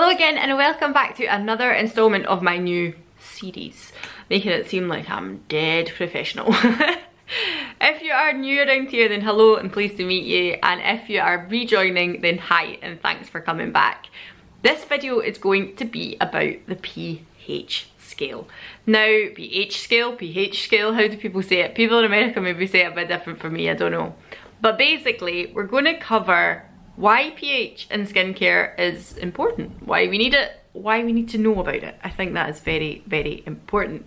Hello again and welcome back to another installment of my new series, making it seem like I'm dead professional. If you are new around here, then hello and pleased to meet you, and if you are rejoining, then hi and thanks for coming back. This video is going to be about the pH scale. Now, pH scale, how do people say it? People in America maybe say it a bit different from me, I don't know. But basically, we're going to cover why pH in skincare is important, why we need it, why we need to know about it. I think that is very, very important.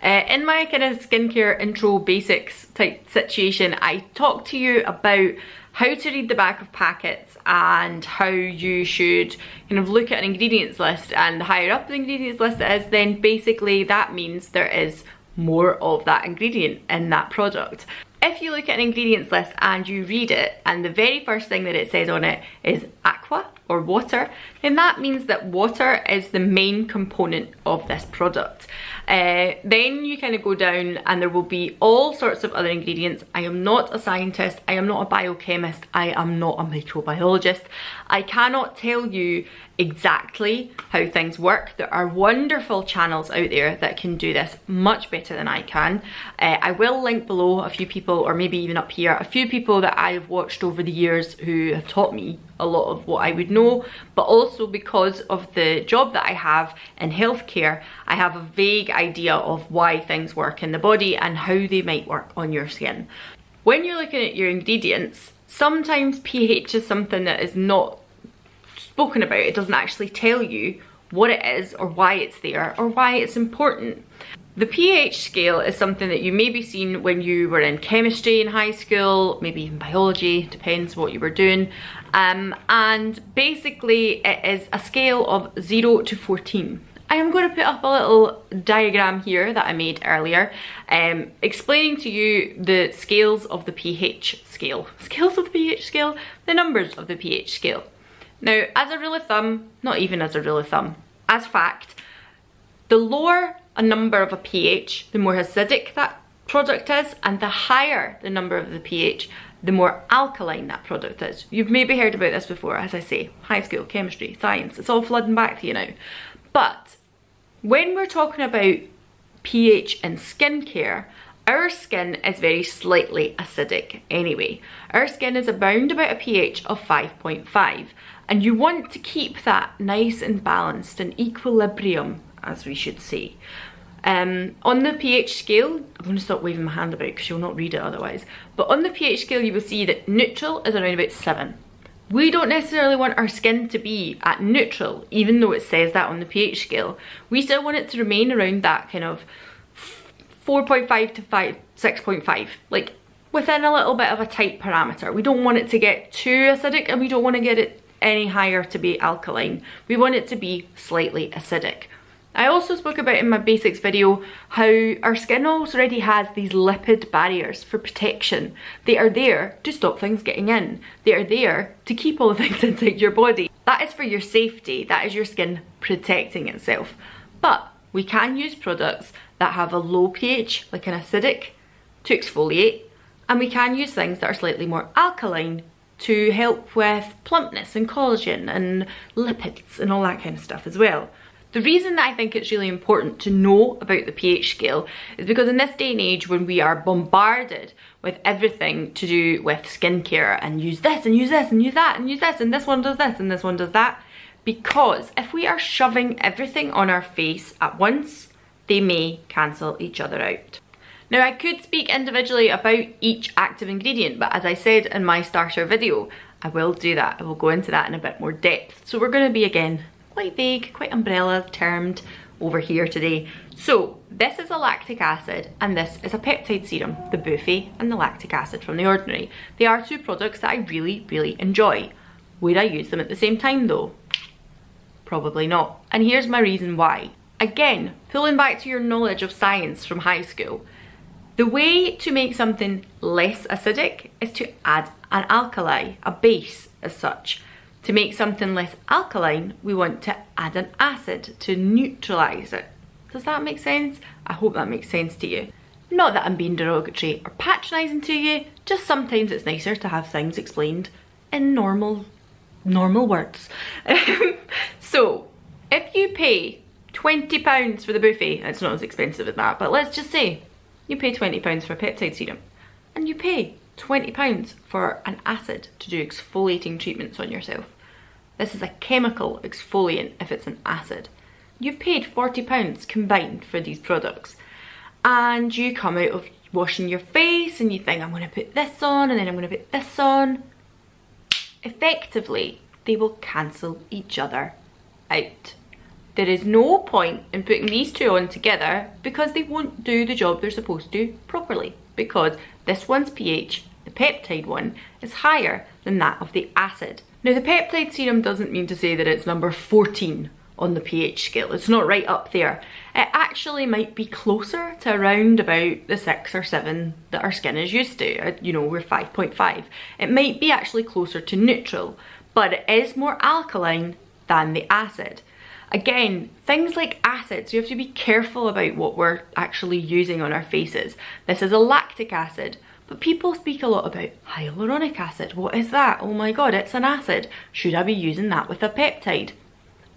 In my kind of skincare intro basics type situation, I talk to you about how to read the back of packets and how you should kind of look at an ingredients list, and the higher up the ingredients list is, then basically that means there is more of that ingredient in that product. If you look at an ingredients list and you read it and the very first thing that it says on it is aqua or water, then that means that water is the main component of this product. Then you kind of go down and there will be all sorts of other ingredients. I am not a scientist, I am not a biochemist, I am not a microbiologist. I cannot tell you exactly how things work. There are wonderful channels out there that can do this much better than I can. I will link below a few people, or maybe even up here, a few people that I've watched over the years who have taught me a lot of what I would know, but also because of the job that I have in healthcare, I have a vague idea of why things work in the body and how they might work on your skin. When you're looking at your ingredients, sometimes pH is something that is not spoken about. It doesn't actually tell you what it is or why it's there or why it's important. The pH scale is something that you maybe seen when you were in chemistry in high school, maybe even biology, depends what you were doing. And basically it is a scale of 0 to 14. I am going to put up a little diagram here that I made earlier, explaining to you the scales of the pH scale. Scales of the pH scale, the numbers of the pH scale. Now, as a rule of thumb, not even as a rule of thumb, as fact, the lower a number of a pH, the more acidic that product is, and the higher the number of the pH, the more alkaline that product is. You've maybe heard about this before, as I say, high school, chemistry, science, it's all flooding back to you now. But when we're talking about pH in skincare, our skin is very slightly acidic anyway. Our skin is around about a pH of 5.5, and you want to keep that nice and balanced, in equilibrium, as we should say. On the pH scale, I'm going to stop waving my hand about because you'll not read it otherwise, but on the pH scale you will see that neutral is around about 7. We don't necessarily want our skin to be at neutral, even though it says that on the pH scale. We still want it to remain around that kind of 4.5 to 6.5, like within a little bit of a tight parameter. We don't want it to get too acidic and we don't want to get it any higher to be alkaline. We want it to be slightly acidic. I also spoke about in my basics video how our skin already has these lipid barriers for protection. They are there to stop things getting in. They are there to keep all the things inside your body. That is for your safety. That is your skin protecting itself. But we can use products that have a low pH, like an acidic, to exfoliate, and we can use things that are slightly more alkaline to help with plumpness and collagen and lipids and all that kind of stuff as well. The reason that I think it's really important to know about the pH scale is because in this day and age, when we are bombarded with everything to do with skincare and use this and use this and use that and use this and this one does this and this one does that, because if we are shoving everything on our face at once, they may cancel each other out. Now, I could speak individually about each active ingredient, but as I said in my starter video, I will do that. I will go into that in a bit more depth. So we're going to be, again, quite vague, quite umbrella termed over here today. So this is a lactic acid and this is a peptide serum, the Buffet and the lactic acid from The Ordinary. They are two products that I really, really enjoy. Would I use them at the same time though? Probably not. And here's my reason why. Again, pulling back to your knowledge of science from high school, the way to make something less acidic is to add an alkali, a base as such. To make something less alkaline, we want to add an acid to neutralize it. Does that make sense? I hope that makes sense to you. Not that I'm being derogatory or patronizing to you, just sometimes it's nicer to have things explained in normal words. So If you pay £20 for the buffet, it's not as expensive as that, but let's just say you pay £20 for a peptide serum and you pay £20 for an acid to do exfoliating treatments on yourself. This is a chemical exfoliant if it's an acid. You've paid £40 combined for these products, and you come out of washing your face and you think, I'm going to put this on and then I'm going to put this on. Effectively, they will cancel each other out. There is no point in putting these two on together because they won't do the job they're supposed to properly, because this one's pH, the peptide one, is higher than that of the acid. Now, the peptide serum doesn't mean to say that it's number 14 on the pH scale. It's not right up there. It actually might be closer to around about the 6 or 7 that our skin is used to. You know, we're 5.5. It might be actually closer to neutral, but it is more alkaline than the acid. Again, things like acids, you have to be careful about what we're actually using on our faces. This is a lactic acid, but people speak a lot about hyaluronic acid. What is that? Oh my god, it's an acid. Should I be using that with a peptide?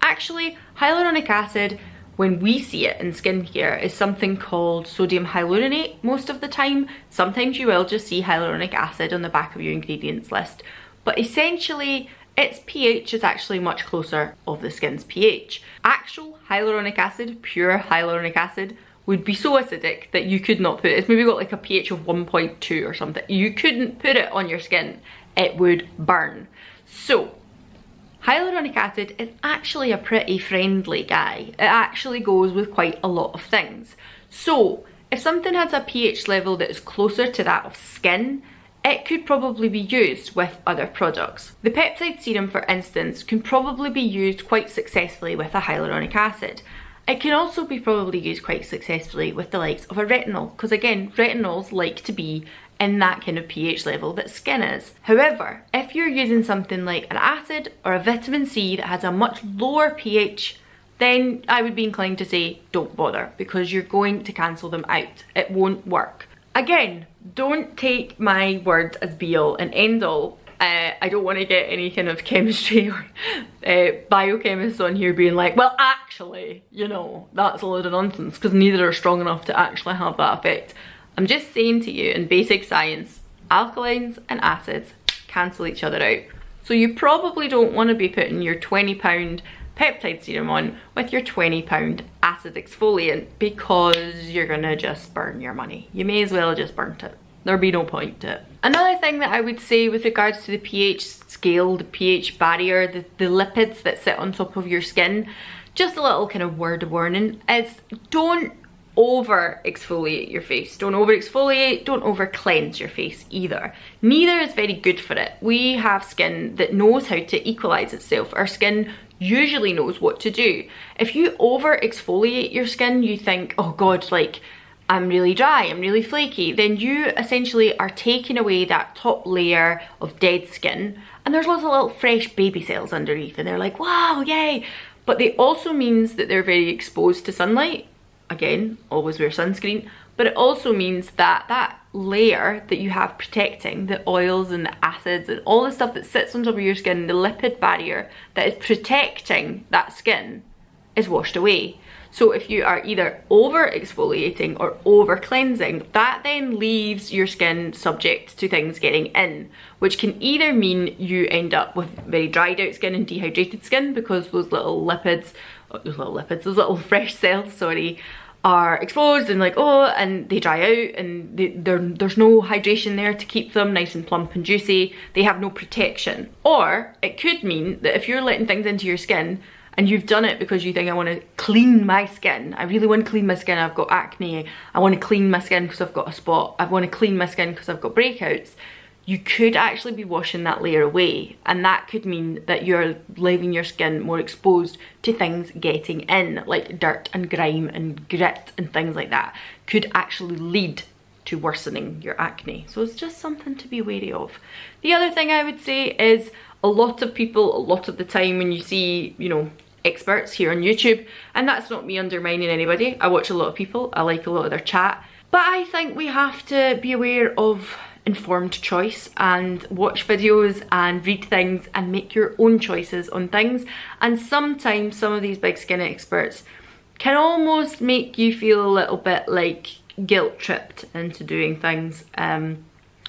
Actually, hyaluronic acid, when we see it in skincare, is something called sodium hyaluronate most of the time. Sometimes you will just see hyaluronic acid on the back of your ingredients list, but essentially its pH is actually much closer of the skin's pH. Actual hyaluronic acid, pure hyaluronic acid, would be so acidic that you could not put it. It's maybe got like a pH of 1.2 or something. You couldn't put it on your skin. It would burn. So, hyaluronic acid is actually a pretty friendly guy. It actually goes with quite a lot of things. So, if something has a pH level that is closer to that of skin, it could probably be used with other products. The peptide serum, for instance, can probably be used quite successfully with a hyaluronic acid. It can also be probably used quite successfully with the likes of a retinol, because again, retinols like to be in that kind of pH level that skin is. However, if you're using something like an acid or a vitamin C that has a much lower pH, then I would be inclined to say don't bother, because you're going to cancel them out. It won't work. Again, don't take my words as be all and end all. I don't want to get any kind of chemistry or biochemists on here being like, well, actually, you know, that's a load of nonsense, because neither are strong enough to actually have that effect. I'm just saying to you, in basic science, alkalines and acids cancel each other out. So you probably don't want to be putting your £20 peptide serum on with your £20 acid exfoliant, because you're gonna just burn your money. You may as well have just burnt it. There'd be no point to it. Another thing that I would say with regards to the pH scale, the pH barrier, the lipids that sit on top of your skin, just a little kind of word of warning, is don't over exfoliate your face. Don't over exfoliate, don't over cleanse your face either. Neither is very good for it. We have skin that knows how to equalize itself. Our skin usually knows what to do. If you over exfoliate your skin, you think, oh god, like I'm really dry, I'm really flaky, then you essentially are taking away that top layer of dead skin, and there's lots of little fresh baby cells underneath, and they're like, wow, yay. But it also means that they're very exposed to sunlight. Again, always wear sunscreen. But it also means that that layer that you have protecting, the oils and the acids and all the stuff that sits on top of your skin, the lipid barrier that is protecting that skin, is washed away. So if you are either over exfoliating or over cleansing, that then leaves your skin subject to things getting in, which can either mean you end up with very dried out skin and dehydrated skin, because those little lipids, those little fresh cells, sorry, are exposed and like, oh, and they dry out, and there's no hydration there to keep them nice and plump and juicy. They have no protection. Or it could mean that if you're letting things into your skin and you've done it because you think, I want to clean my skin, I really want to clean my skin, I've got acne, I want to clean my skin because I've got a spot, I want to clean my skin because I've got breakouts, you could actually be washing that layer away, and that could mean that you're leaving your skin more exposed to things getting in, like dirt and grime and grit and things like that, could actually lead to worsening your acne. So it's just something to be wary of. The other thing I would say is, a lot of people, a lot of the time when you see, you know, experts here on YouTube, and that's not me undermining anybody, I watch a lot of people, I like a lot of their chat, but I think we have to be aware of informed choice and watch videos and read things and make your own choices on things. And sometimes some of these big skin experts can almost make you feel a little bit like guilt tripped into doing things,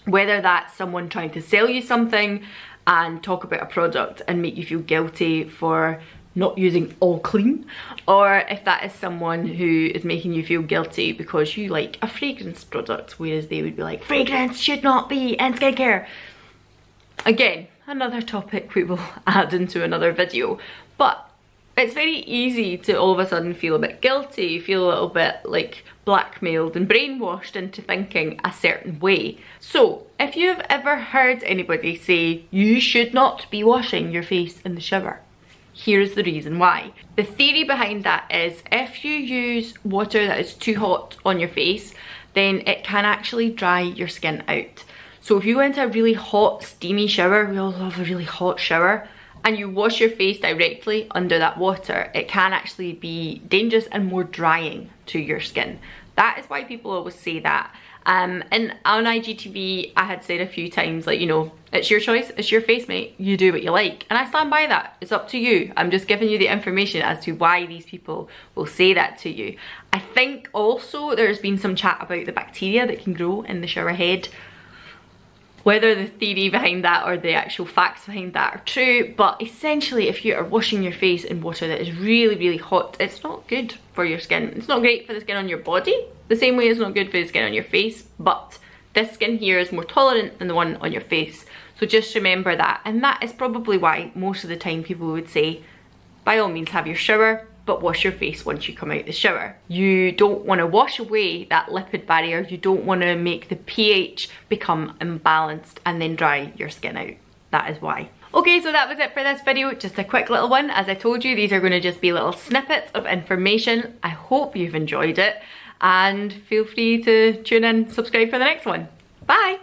whether that's someone trying to sell you something and talk about a product and make you feel guilty for not using all clean, or if that is someone who is making you feel guilty because you like a fragrance product, whereas they would be like, fragrance should not be in skincare. Again, another topic we will add into another video, but it's very easy to all of a sudden feel a bit guilty, feel a little bit like blackmailed and brainwashed into thinking a certain way. So if you've ever heard anybody say you should not be washing your face in the shower, here's the reason why. The theory behind that is if you use water that is too hot on your face, then it can actually dry your skin out. So if you go into a really hot steamy shower, we all love a really hot shower, and you wash your face directly under that water, it can actually be dangerous and more drying to your skin. That is why people always say that. And on IGTV, I had said a few times, like, you know, it's your choice, it's your face, mate, you do what you like. And I stand by that, it's up to you. I'm just giving you the information as to why these people will say that to you. I think also there's been some chat about the bacteria that can grow in the shower head. Whether the theory behind that or the actual facts behind that are true, but essentially if you are washing your face in water that is really, really hot, it's not good for your skin. It's not great for the skin on your body, the same way it's not good for the skin on your face, but this skin here is more tolerant than the one on your face. So just remember that, and that is probably why most of the time people would say, by all means have your shower, but wash your face once you come out the shower. You don't want to wash away that lipid barrier, you don't want to make the pH become imbalanced and then dry your skin out. That is why. Okay, so that was it for this video, just a quick little one. As I told you, these are going to just be little snippets of information. I hope you've enjoyed it, and feel free to tune in, subscribe for the next one. Bye!